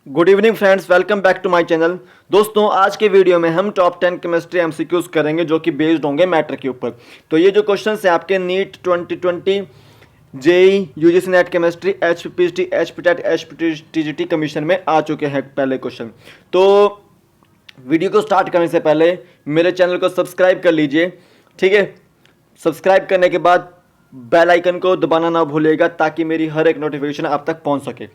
Good evening friends, welcome back to my channel. दोस्तों, आज के वीडियो में हम टॉप 10 केमिस्ट्री एमसीक्यूज करेंगे जो कि बेस्ड होंगे मैटर के ऊपर। तो ये जो क्वेश्चन है आपके NEET 2020, JEE, UGC NET chemistry, HPPT, HPTET, HPTGT commission में आ चुके हैं पहले क्वेश्चन। तो वीडियो को स्टार्ट करने से पहले मेरे चैनल को सब्सक्राइब कर लीजिए, ठीक है। सब्सक्राइब करने के बाद बेल आइकन को दबाना ना भूलिएगा ताकि मेरी हर एक नोटिफिकेशन आप तक पहुंच सके,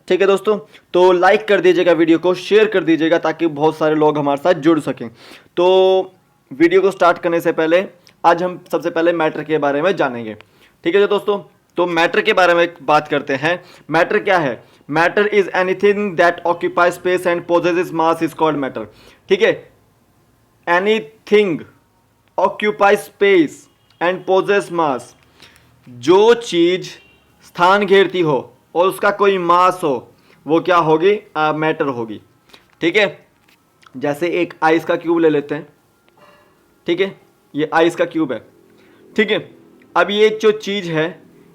ठीक है दोस्तों। तो लाइक कर दीजिएगा, वीडियो को शेयर कर दीजिएगा ताकि बहुत सारे लोग हमारे साथ जुड़ सकें। तो वीडियो को स्टार्ट करने से पहले आज हम सबसे पहले मैटर के बारे में जानेंगे, ठीक है दोस्तों। तो मैटर के बारे में बात करते हैं। मैटर क्या है? Matter is anything that occupy space and possesses mass is called matter, ठीक है। Anything occupy space and posses mass, जो चीज स्थान घेरती हो और उसका कोई मास हो वो क्या होगी? मैटर होगी, ठीक है। जैसे एक आइस का क्यूब ले लेते हैं, ठीक है। ये आइस का क्यूब है, ठीक है। अब ये जो चीज़ है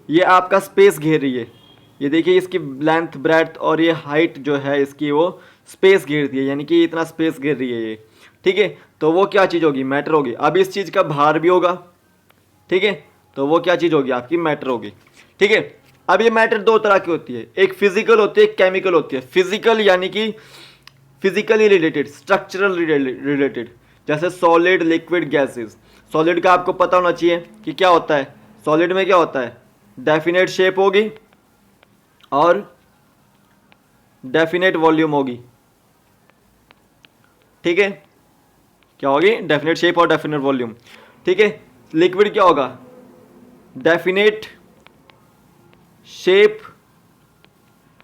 ये आपका स्पेस घेर रही है। ये देखिए, इसकी लेंथ, ब्रेड्थ और ये हाइट जो है इसकी वो स्पेस घेरती है, यानी कि इतना स्पेस घेर रही है ये, ठीक है। तो वो क्या चीज़ होगी? मैटर होगी। अब इस चीज़ का भार भी होगा, ठीक है। तो वो क्या चीज़ होगी? आपकी मैटर होगी, ठीक है। अब ये मैटर दो तरह की होती है, एक फिजिकल होती है, एक केमिकल होती है। फिजिकल यानी कि फिजिकली रिलेटेड, स्ट्रक्चरल रिलेटेड, जैसे सॉलिड, लिक्विड, गैसेस। सॉलिड का आपको पता होना चाहिए कि क्या होता है। सॉलिड में क्या होता है? डेफिनेट शेप होगी और डेफिनेट वॉल्यूम होगी, ठीक है। क्या होगी? डेफिनेट शेप और डेफिनेट वॉल्यूम, ठीक है। लिक्विड क्या होगा? डेफिनेट शेप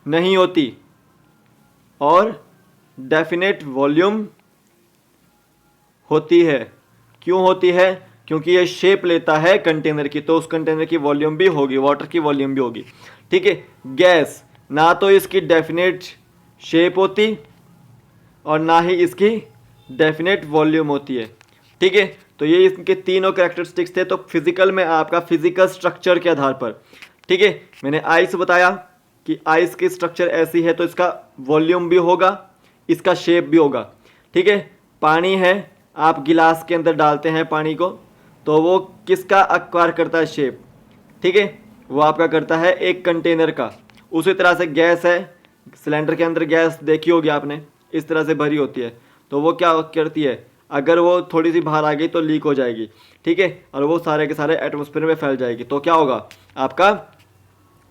नहीं होती और डेफिनेट वॉल्यूम होती है। क्यों होती है? क्योंकि ये शेप लेता है कंटेनर की, तो उस कंटेनर की वॉल्यूम भी होगी, वाटर की वॉल्यूम भी होगी, ठीक है। गैस, ना तो इसकी डेफिनेट शेप होती और ना ही इसकी डेफिनेट वॉल्यूम होती है, ठीक है। तो ये इनके तीनों कैरेक्टरिस्टिक्स थे। तो फिजिकल में आपका फिजिकल स्ट्रक्चर के आधार पर, ठीक है। मैंने आइस बताया कि आइस की स्ट्रक्चर ऐसी है तो इसका वॉल्यूम भी होगा, इसका शेप भी होगा, ठीक है। पानी है, आप गिलास के अंदर डालते हैं पानी को, तो वो किसका आकार करता है? शेप, ठीक है। वो आपका करता है एक कंटेनर का। उसी तरह से गैस है, सिलेंडर के अंदर गैस देखी होगी आपने, इस तरह से भरी होती है। तो वो क्या करती है? अगर वो थोड़ी सी बाहर आ गई तो लीक हो जाएगी, ठीक है, और वो सारे के सारे एटमॉस्फेयर में फैल जाएगी। तो क्या होगा आपका?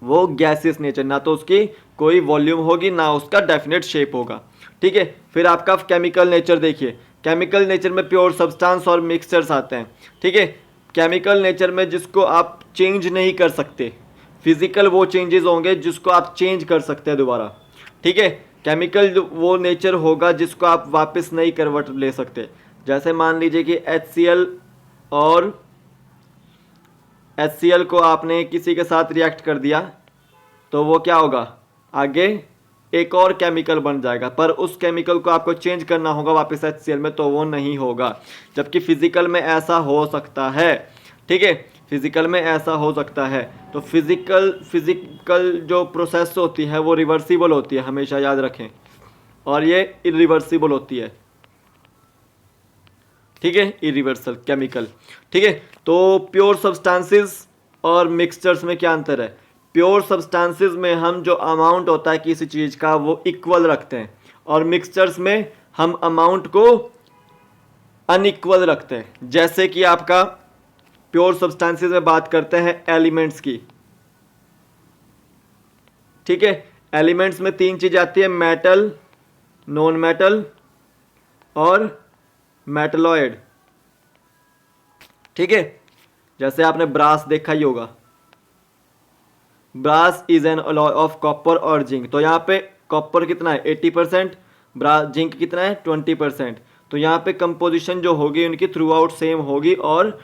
वो गैसियस नेचर, ना तो उसकी कोई वॉल्यूम होगी ना उसका डेफिनेट शेप होगा, ठीक है। फिर आपका केमिकल नेचर देखिए। केमिकल नेचर में प्योर सब्सटेंस और मिक्सचर्स आते हैं, ठीक है। केमिकल नेचर में जिसको आप चेंज नहीं कर सकते, फिजिकल वो चेंजेस होंगे जिसको आप चेंज कर सकते हैं दोबारा, ठीक है। केमिकल वो नेचर होगा जिसको आप वापस नहीं कन्वर्ट ले सकते। जैसे मान लीजिए कि HCl और HCl को आपने किसी के साथ रिएक्ट कर दिया तो वो क्या होगा? आगे एक और केमिकल बन जाएगा, पर उस केमिकल को आपको चेंज करना होगा वापस HCl में, तो वो नहीं होगा। जबकि फिजिकल में ऐसा हो सकता है, ठीक है। फिजिकल में ऐसा हो सकता है। तो फिजिकल जो प्रोसेस होती है वो रिवर्सिबल होती है, हमेशा याद रखें, और ये इरिवर्सिबल होती है, ठीक है। इरिवर्सल केमिकल, ठीक है। तो प्योर सब्सटेंसेस और मिक्सचर्स में क्या अंतर है? प्योर सब्सटेंसेस में हम जो अमाउंट होता है किसी चीज़ का वो इक्वल रखते हैं, और मिक्सचर्स में हम अमाउंट को अनइक्वल रखते हैं। जैसे कि आपका प्योर सब्सटेंसेस में बात करते हैं एलिमेंट्स की, ठीक है। एलिमेंट्स में तीन चीज़ आती है, मेटल, नॉन मेटल और मेटलॉइड, ठीक है। जैसे आपने ब्रास देखा ही होगा, brass is an alloy of copper और जिंक। तो यहाँ पे कॉपर कितना है? 80%, ब्रास जिंक कितना है? 20%। तो यहाँ पे कंपोजिशन जो होगी उनकी थ्रू आउट सेम होगी और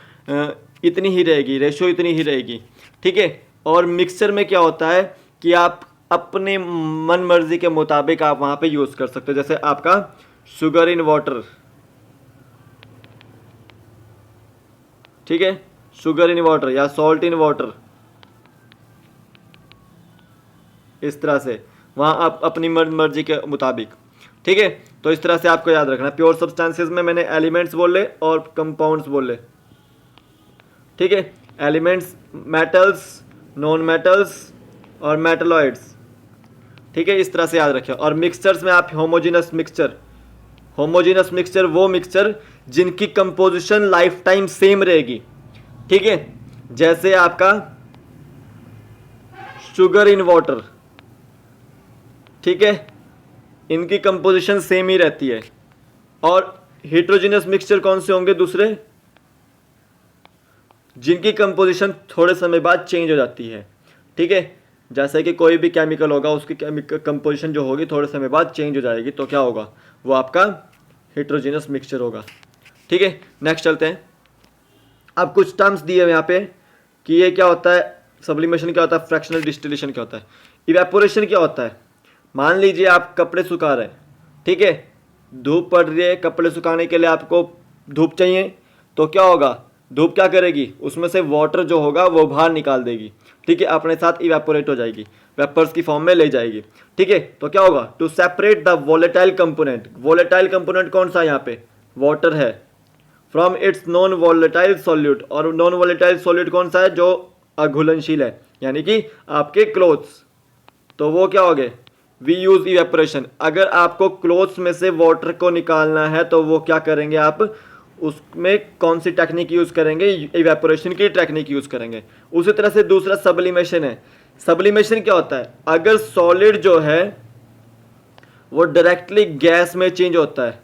इतनी ही रहेगी, रेशो इतनी ही रहेगी, ठीक है। और मिक्सचर में क्या होता है कि आप अपने मन मर्जी के मुताबिक आप वहाँ पे यूज़ कर सकते हो। जैसे आपका शुगर इन वाटर, ठीक है, शुगर इन वाटर या सॉल्ट इन वाटर, इस तरह से। वहाँ आप अपनी मर्जी के मुताबिक, ठीक है। तो इस तरह से आपको याद रखना। प्योर सब्सटेंसेस में मैंने एलिमेंट्स बोले और कंपाउंड्स बोले, ठीक है। एलिमेंट्स मेटल्स, नॉन मेटल्स और मेटलॉइड्स, ठीक है, इस तरह से याद रखें। और मिक्सचर्स में आप होमोजेनस मिक्सचर, होमोजेनस मिक्सचर वो मिक्सचर जिनकी कंपोजिशन लाइफ टाइम सेम रहेगी, ठीक है। जैसे आपका शुगर इन वाटर, ठीक है, इनकी कंपोजिशन सेम ही रहती है। और हेट्रोजेनस मिक्सचर कौन से होंगे दूसरे, जिनकी कंपोजिशन थोड़े समय बाद चेंज हो जाती है, ठीक है। जैसे कि कोई भी केमिकल होगा, उसकी कंपोजिशन जो होगी थोड़े समय बाद चेंज हो जाएगी, तो क्या होगा, वो आपका हेट्रोजेनस मिक्सचर होगा, ठीक है। नेक्स्ट चलते हैं। अब कुछ टर्म्स दिए हैं यहाँ पे कि ये क्या होता है, सब्लिमेशन क्या होता है, फ्रैक्शनल डिस्टिलेशन क्या होता है, इवेपोरेशन क्या होता है। मान लीजिए आप कपड़े सुखा रहे हैं, ठीक है, धूप पड़ रही है, कपड़े सुखाने के लिए आपको धूप चाहिए, तो क्या होगा, धूप क्या करेगी, उसमें से वाटर जो होगा वो बाहर निकाल देगी, ठीक है, अपने साथ इवेपोरेट हो जाएगी, वेपर्स की फॉर्म में ले जाएगी, ठीक है। तो क्या होगा, to separate the volatile component, volatile component कौन सा है यहाँ पे, वाटर है, from its non volatile solute, और नॉन वोलेटाइल सॉल्यूट कौन सा है, जो अघुलनशील है, यानी कि आपके क्लोथ्स, तो वो क्या हो गए, वी यूज इवेपोरेशन। अगर आपको क्लोथ्स में से वाटर को निकालना है तो वो क्या करेंगे आप, उसमें कौन सी टेक्निक यूज करेंगे, इवेपोरेशन की टेक्निक यूज करेंगे। उसी तरह से दूसरा सब्लिमेशन है। सब्लिमेशन क्या होता है, अगर सॉलिड जो है वो डायरेक्टली गैस में चेंज होता है,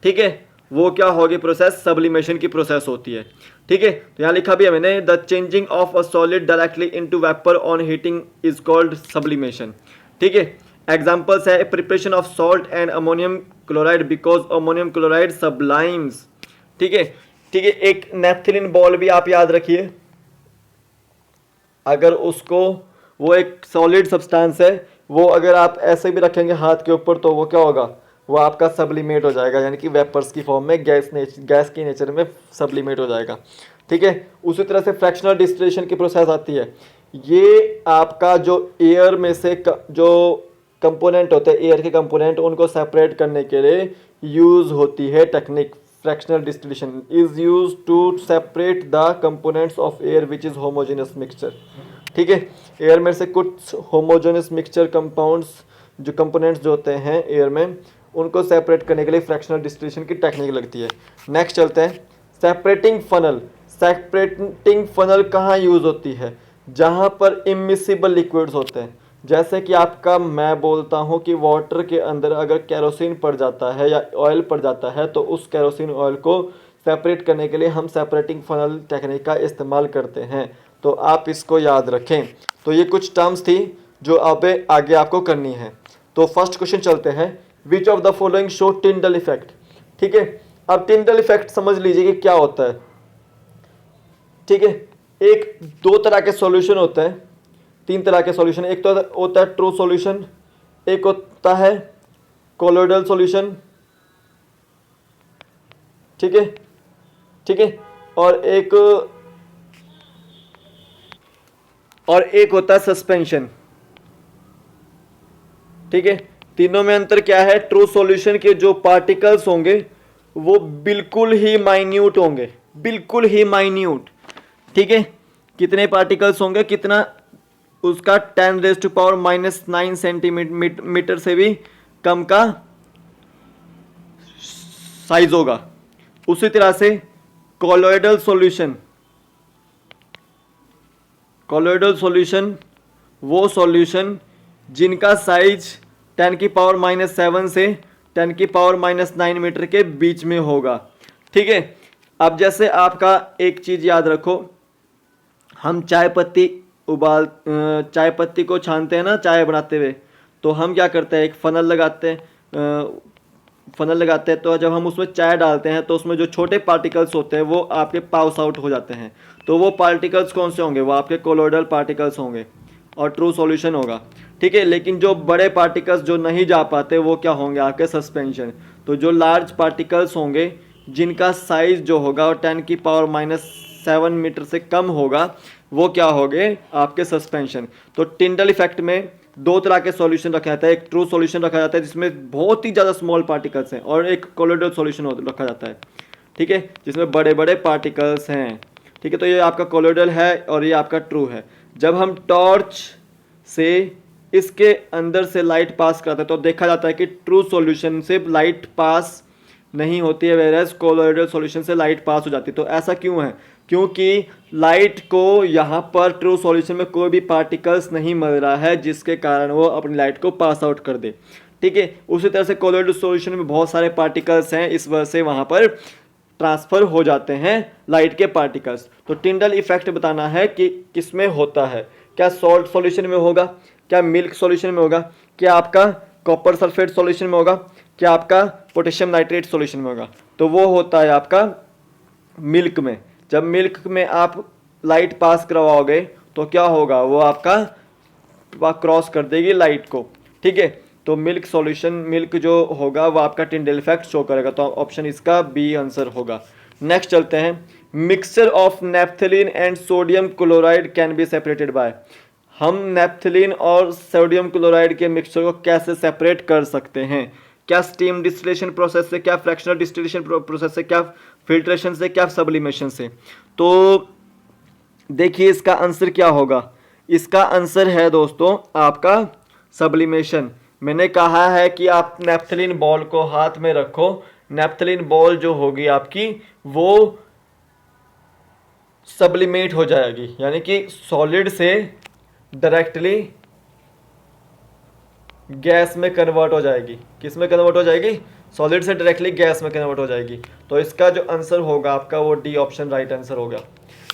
ठीक है, वो क्या होगी प्रोसेस, सब्लिमेशन की प्रोसेस होती है, ठीक है। तो यहाँ लिखा भी है मैंने, the changing of a solid directly into vapour on heating is called sublimation, ठीक है। एग्जांपल्स है preparation of salt and ammonium chloride because ammonium chloride सब्लाइम्स, ठीक है, ठीक है। एक नेफ्थिलीन बॉल भी आप याद रखिए, अगर उसको, वो एक सॉलिड सब्सटेंस है, वो अगर आप ऐसे भी रखेंगे हाथ के ऊपर तो वो क्या होगा, वो आपका सब्लिमेट हो जाएगा, यानी कि वेपर्स की फॉर्म में, गैस के नेचर में सब्लिमेट हो जाएगा, ठीक है। उसी तरह से फ्रैक्शनल डिस्टिलेशन की प्रोसेस आती है। ये आपका जो एयर में से जो कंपोनेंट होते हैं, एयर के कंपोनेंट, उनको सेपरेट करने के लिए यूज़ होती है technique. Fractional distillation is use to separate the components of air which is homogeneous mixture, ठीक है। एयर में से कुछ होमोजेनस मिक्सचर कंपाउंड्स, जो कंपोनेंट्स जो होते हैं एयर में, उनको सेपरेट करने के लिए फ्रैक्शनल डिस्टिलेशन की टेक्निक लगती है। नेक्स्ट चलते हैं, सेपरेटिंग फनल। सेपरेटिंग फनल कहाँ यूज़ होती है, जहाँ पर इमिसिबल लिक्विड्स होते हैं। जैसे कि आपका, मैं बोलता हूँ कि वाटर के अंदर अगर केरोसिन पड़ जाता है या ऑयल पड़ जाता है, तो उस केरोसिन ऑयल को सेपरेट करने के लिए हम सेपरेटिंग फनल टेक्निक का इस्तेमाल करते हैं, तो आप इसको याद रखें। तो ये कुछ टर्म्स थी जो अब आगे आपको करनी है। तो फर्स्ट क्वेश्चन चलते हैं, विच of the following show Tyndall effect, ठीक है। अब टिंडल इफेक्ट समझ लीजिए कि क्या होता है, ठीक है। एक, दो तरह के सॉल्यूशन होते हैं, तीन तरह के सॉल्यूशन, एक तो होता है ट्रू सॉल्यूशन, एक होता है कोलोइडल सॉल्यूशन, ठीक है, ठीक है, और एक होता है सस्पेंशन, ठीक है। तीनों में अंतर क्या है, ट्रू सॉल्यूशन के जो पार्टिकल्स होंगे वो बिल्कुल ही माइन्यूट होंगे, बिल्कुल ही माइन्यूट, ठीक है। कितने पार्टिकल्स होंगे, कितना, उसका 10⁻⁻⁹ सेंटीमीटर से भी कम का साइज होगा। उसी तरह से कोलोइडल सॉल्यूशन, कोलोइडल सॉल्यूशन वो सॉल्यूशन जिनका साइज 10⁻⁷ से 10⁻⁹ मीटर के बीच में होगा, ठीक है। अब जैसे आपका एक चीज़ याद रखो, हम चाय पत्ती को छानते हैं ना चाय बनाते हुए, तो हम क्या करते हैं, एक फनल लगाते हैं, तो जब हम उसमें चाय डालते हैं तो उसमें जो छोटे पार्टिकल्स होते हैं वो आपके पास आउट हो जाते हैं, तो वो पार्टिकल्स कौन से होंगे, वो आपके कोलोइडल पार्टिकल्स होंगे और ट्रू सॉल्यूशन होगा, ठीक है। लेकिन जो बड़े पार्टिकल्स जो नहीं जा पाते वो क्या होंगे, आपके सस्पेंशन। तो जो लार्ज पार्टिकल्स होंगे जिनका साइज जो होगा वो 10⁻⁷ मीटर से कम होगा, वो क्या होंगे, आपके सस्पेंशन। तो टिंडल इफेक्ट में दो तरह के सॉल्यूशन रखा जाता है, एक ट्रू सॉल्यूशन रखा जाता है जिसमें बहुत ही ज़्यादा स्मॉल पार्टिकल्स हैं, और एक कोलोइडल सॉल्यूशन रखा जाता है, ठीक है, जिसमें बड़े बड़े पार्टिकल्स हैं, ठीक है। तो ये आपका कोलोइडल है और ये आपका ट्रू है। जब हम टॉर्च से इसके अंदर से लाइट पास कराते हैं तो देखा जाता है कि ट्रू सॉल्यूशन से लाइट पास नहीं होती है, वेरएज कोलोइडल सॉल्यूशन से लाइट पास हो जाती है। तो ऐसा क्यों है? क्योंकि लाइट को यहाँ पर ट्रू सॉल्यूशन में कोई भी पार्टिकल्स नहीं मिल रहा है, जिसके कारण वो अपनी लाइट को पास आउट कर दे, ठीक है। उसी तरह से कोलोइडल सॉल्यूशन में बहुत सारे पार्टिकल्स हैं, इस वजह से वहाँ पर ट्रांसफर हो जाते हैं लाइट के पार्टिकल्स। तो टिंडल इफेक्ट बताना है कि किसमें होता है, क्या सॉल्ट सॉल्यूशन में होगा, क्या मिल्क सॉल्यूशन में होगा, क्या आपका कॉपर सल्फेट सॉल्यूशन में होगा, क्या आपका पोटेशियम नाइट्रेट सॉल्यूशन में होगा। तो वो होता है आपका मिल्क में। जब मिल्क में आप लाइट पास करवाओगे तो क्या होगा, वो आपका क्रॉस कर देगी लाइट को, ठीक है। तो मिल्क सॉल्यूशन, मिल्क जो होगा वो आपका टिंडल इफेक्ट शो करेगा। तो ऑप्शन इसका बी आंसर होगा। नेक्स्ट चलते हैं, mixture of naphthalene and sodium chloride can be separated by. हम नेप्थलीन और सोडियम क्लोराइड के मिक्सचर को कैसे सेपरेट कर सकते हैं? क्या स्टीम डिस्टिलेशन प्रोसेस से, क्या फ्रैक्शनल डिस्टिलेशन प्रोसेस से, क्या फिल्ट्रेशन से, क्या सब्लिमेशन से? तो देखिए इसका आंसर क्या होगा। इसका आंसर है दोस्तों आपका सब्लिमेशन। मैंने कहा है कि आप नेप्थलीन बॉल को हाथ में रखो, नेप्थलीन बॉल जो होगी आपकी वो सब्लिमेट हो जाएगी, यानी कि सॉलिड से डायरेक्टली गैस में कन्वर्ट हो जाएगी। किस में कन्वर्ट हो जाएगी? सॉलिड से डायरेक्टली गैस में कन्वर्ट हो जाएगी। तो इसका जो आंसर होगा आपका वो डी ऑप्शन राइट आंसर होगा।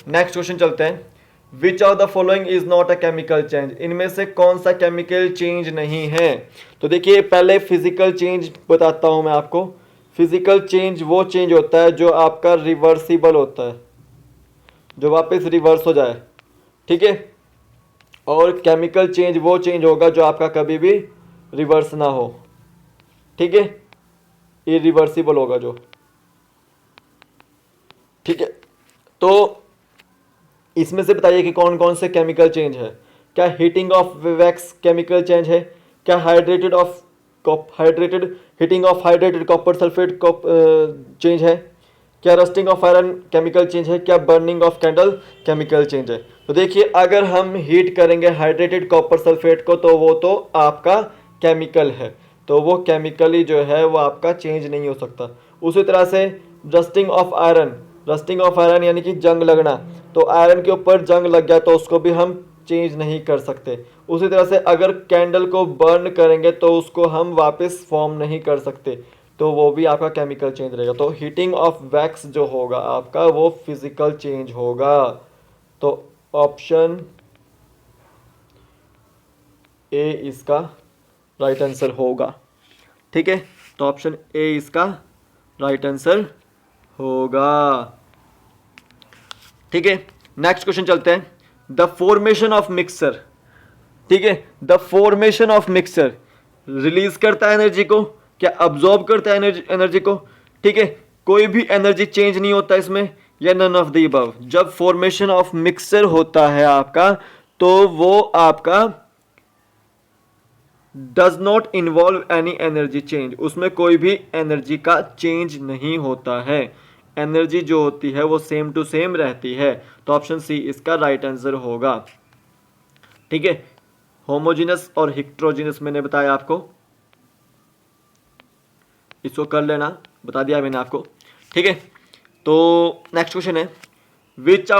नेक्स्ट क्वेश्चन चलते हैं, विच of the following is not a chemical change. इनमें से कौन सा केमिकल चेंज नहीं है? तो देखिए पहले फिजिकल चेंज बताता हूं मैं आपको। फिजिकल चेंज वो चेंज होता है जो आपका रिवर्सिबल होता है, जो वापस रिवर्स हो जाए, ठीक है। और केमिकल चेंज वो चेंज होगा जो आपका कभी भी रिवर्स ना हो, ठीक है, इरिवर्सिबल होगा जो, ठीक है। तो इसमें से बताइए कि कौन कौन से केमिकल चेंज है। क्या heating of wax chemical change है? क्या hydrated heating of hydrated copper sulphate change है? क्या rusting of iron chemical change है? क्या burning of candle chemical change है? तो देखिए अगर हम हीट करेंगे हाइड्रेटेड कॉपर सल्फेट को तो वो तो आपका केमिकल है, तो वो केमिकली जो है वो आपका चेंज नहीं हो सकता। उसी तरह से रस्टिंग ऑफ आयरन यानी कि जंग लगना, तो आयरन के ऊपर जंग लग गया तो उसको भी हम चेंज नहीं कर सकते। उसी तरह से अगर कैंडल को बर्न करेंगे तो उसको हम वापस फॉर्म नहीं कर सकते, तो वो भी आपका केमिकल चेंज रहेगा। तो हीटिंग ऑफ वैक्स जो होगा आपका वो फिजिकल चेंज होगा। तो ऑप्शन ए इसका राइट आंसर होगा, ठीक है। तो ऑप्शन ए इसका राइट आंसर होगा, ठीक है। नेक्स्ट क्वेश्चन चलते हैं, द फॉर्मेशन ऑफ मिक्सर, ठीक है। The formation of mixer release करता है एनर्जी को, क्या अब्जॉर्ब करता है एनर्जी को, ठीक है। कोई भी एनर्जी चेंज नहीं होता इसमें, या नन ऑफ द अबव। जब फॉर्मेशन ऑफ मिक्सर होता है आपका तो वो आपका does not involve any energy change, उसमें कोई भी एनर्जी का चेंज नहीं होता है, एनर्जी जो होती है वो सेम टू सेम रहती है। तो ऑप्शन सी इसका राइट आंसर होगा, ठीक है। होमोजीनस और हेट्रोजीनस मैंने बताया आपको, इसको कर लेना, बता दिया मैंने आपको, ठीक है। तो नेक्स्ट क्वेश्चन है, विच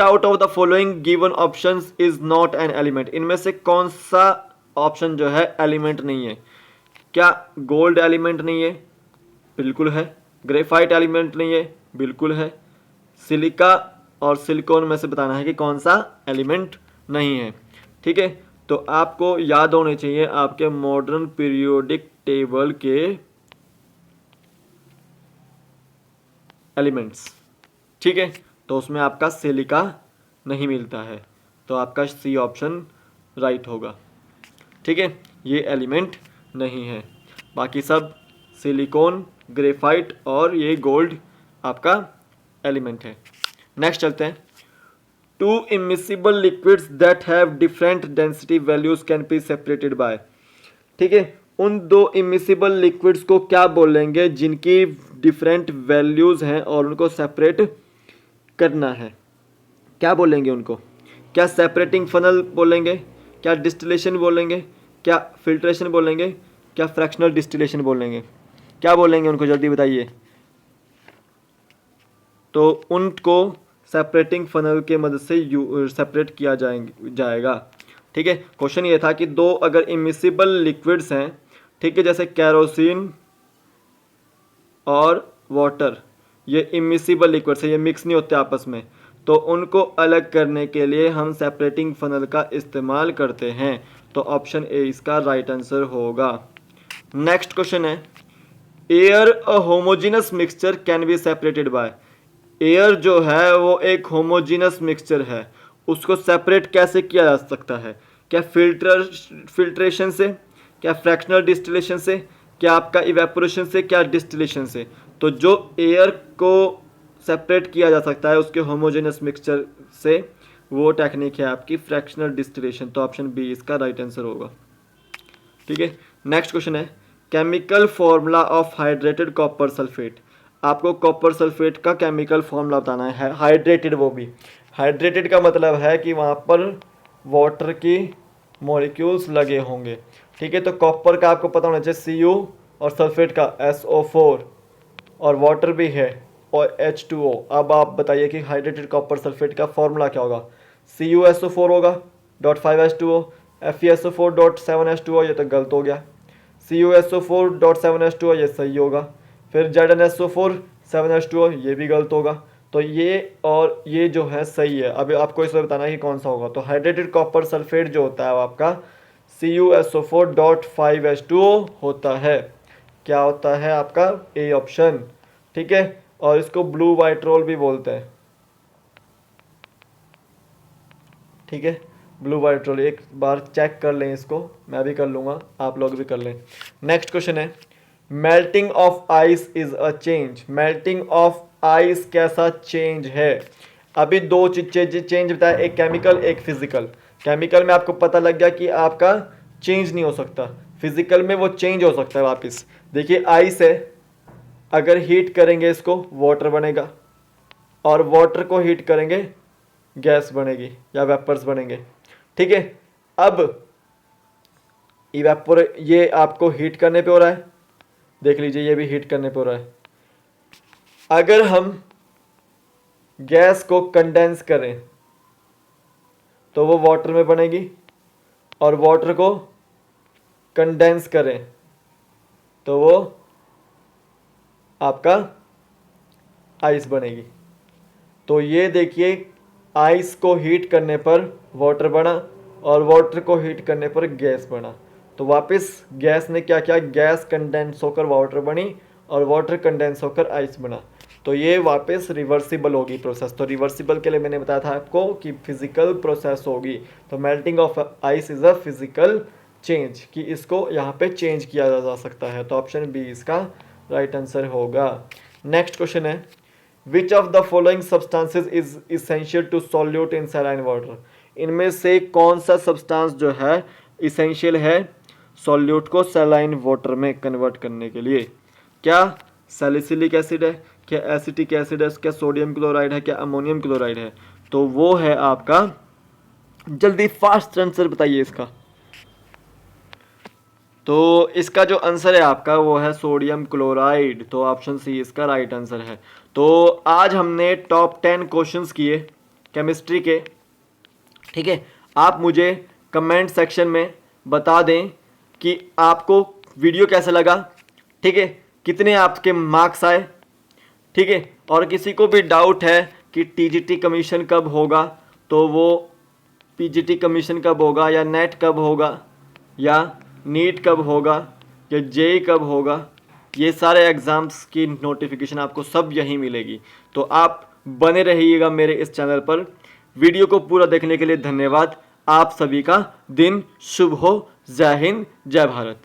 out of the following given options is not an element. इनमें से कौन सा ऑप्शन जो है एलिमेंट नहीं है? क्या गोल्ड एलिमेंट नहीं है? बिल्कुल है। ग्रेफाइट एलिमेंट नहीं है? बिल्कुल है। सिलिका और सिलिकॉन में से बताना है कि कौन सा एलिमेंट नहीं है, ठीक है। तो आपको याद होने चाहिए आपके मॉडर्न पीरियोडिक टेबल के एलिमेंट्स, ठीक है। तो उसमें आपका सिलिका नहीं मिलता है, तो आपका सी ऑप्शन राइट होगा, ठीक है। ये एलिमेंट नहीं है, बाकी सब सिलिकॉन, ग्रेफाइट और ये गोल्ड आपका एलिमेंट है। नेक्स्ट चलते हैं, to immiscible liquids that have different density values can be separated by. ठीक है, उन दो इमिसिबल लिक्विड्स को क्या बोलेंगे जिनकी डिफरेंट वैल्यूज हैं और उनको सेपरेट करना है, क्या बोलेंगे उनको? क्या सेपरेटिंग फनल बोलेंगे, क्या डिस्टिलेशन बोलेंगे, क्या फिल्ट्रेशन बोलेंगे, क्या फ्रैक्शनल डिस्टिलेशन बोलेंगे? क्या बोलेंगे उनको, जल्दी बताइए। तो उनको सेपरेटिंग फनल के मदद से सेपरेट किया जाएगा। ठीक है, क्वेश्चन ये था कि दो अगर इमिसिबल लिक्विड्स हैं, ठीक है, जैसे कैरोसिन और वाटर, ये इमिसिबल लिक्विड्स है, ये मिक्स नहीं होते आपस में, तो उनको अलग करने के लिए हम सेपरेटिंग फनल का इस्तेमाल करते हैं। तो ऑप्शन ए इसका राइट आंसर होगा। नेक्स्ट क्वेश्चन है, air a homogeneous mixture can be separated by. Air जो है वो एक होमोजेनस मिक्सचर है, उसको सेपरेट कैसे किया जा सकता है? क्या फिल्ट्रेशन से, क्या फ्रैक्शनल डिस्टिलेशन से, क्या आपका इवेपोरेशन से, क्या डिस्टिलेशन से? तो जो एयर को सेपरेट किया जा सकता है उसके होमोजेनस मिक्सचर से, वो टेक्निक है आपकी फ्रैक्शनल डिस्टिलेशन। तो ऑप्शन बी इसका राइट आंसर होगा। ठीक है, नेक्स्ट क्वेश्चन है, chemical formula of hydrated copper sulphate. आपको कॉपर सल्फेट का केमिकल फॉर्मूला बताना है, हाइड्रेटेड, वो भी हाइड्रेटेड का मतलब है कि वहाँ पर वाटर की मॉलिक्यूल्स लगे होंगे। ठीक है, तो कॉपर का आपको पता होना चाहिए Cu और सल्फेट का SO4 और वाटर भी है और H2O। अब आप बताइए कि हाइड्रेटेड कॉपर सल्फेट का फॉर्मूला क्या होगा? CuSO4 होगा .5H2O, FeSO4.7H2O, ये तो गलत हो गया। CuSO4.7H2O ये सही होगा, फिर ZnSO4 7H2O ये भी गलत होगा। तो ये और ये जो है सही है। अभी आपको इसमें बताना है कि कौन सा होगा। तो हाइड्रेटेड कॉपर सल्फेट जो होता है वो आपका CuSO4.5H2O होता है। क्या होता है आपका? A option. ठीक है, और इसको ब्लू वाइट रोल भी बोलते हैं। ठीक है, ब्लू वाइट रोल, एक बार चेक कर लें इसको, मैं भी कर लूँगा, आप लोग भी कर लें। नेक्स्ट क्वेश्चन है, melting of ice is a change. Melting of ice कैसा चेंज है? अभी दो चेंज बताया, एक केमिकल एक फिजिकल। केमिकल में आपको पता लग गया कि आपका चेंज नहीं हो सकता, फिजिकल में वो चेंज हो सकता है वापस। देखिए आइस है, अगर हीट करेंगे इसको वाटर बनेगा, और वाटर को हीट करेंगे गैस बनेगी या वेपर्स बनेंगे। ठीक है, अब ये आपको हीट करने पे हो रहा है, देख लीजिए ये भी हीट करने पे हो रहा है। अगर हम गैस को कंडेंस करें तो वो वाटर में बनेगी, और वाटर को कंडेंस करें तो वो आपका आइस बनेगी। तो ये देखिए, आइस को हीट करने पर वाटर बना और वाटर को हीट करने पर गैस बना। तो वापस गैस ने क्या किया, गैस कंडेंस होकर वाटर बनी और वाटर कंडेंस होकर आइस बना। तो ये वापस रिवर्सिबल होगी प्रोसेस। तो रिवर्सिबल के लिए मैंने बताया था आपको कि फिजिकल प्रोसेस होगी। तो melting of ice is a physical change, कि इसको यहाँ पे चेंज किया जा सकता है। तो ऑप्शन बी इसका राइट आंसर होगा। नेक्स्ट क्वेश्चन है, which of the following substances is essential to solute in saline water. इनमें से कौन सा सब्सटेंस जो है इसेंशियल है सॉल्यूट को सैलाइन वाटर में कन्वर्ट करने के लिए? क्या सैलिसिलिक एसिड है, क्या एसिटिक एसिड है, क्या सोडियम क्लोराइड है, क्या अमोनियम क्लोराइड है? तो वो है आपका, जल्दी फास्ट आंसर बताइए इसका। तो इसका जो आंसर है आपका वो है सोडियम क्लोराइड। तो ऑप्शन सी इसका राइट आंसर है। तो आज हमने टॉप 10 क्वेश्चंस किए केमिस्ट्री के। ठीक है, आप मुझे कमेंट सेक्शन में बता दें कि आपको वीडियो कैसा लगा। ठीक है, कितने आपके मार्क्स आए। ठीक है, और किसी को भी डाउट है कि टीजीटी कमीशन कब होगा, तो वो पीजीटी कमीशन कब होगा, या नेट कब होगा, या नीट कब होगा, या जेई कब होगा, ये सारे एग्ज़ाम्स की नोटिफिकेशन आपको सब यहीं मिलेगी। तो आप बने रहिएगा मेरे इस चैनल पर। वीडियो को पूरा देखने के लिए धन्यवाद। आप सभी का दिन शुभ हो। जय हिंद, जय भारत।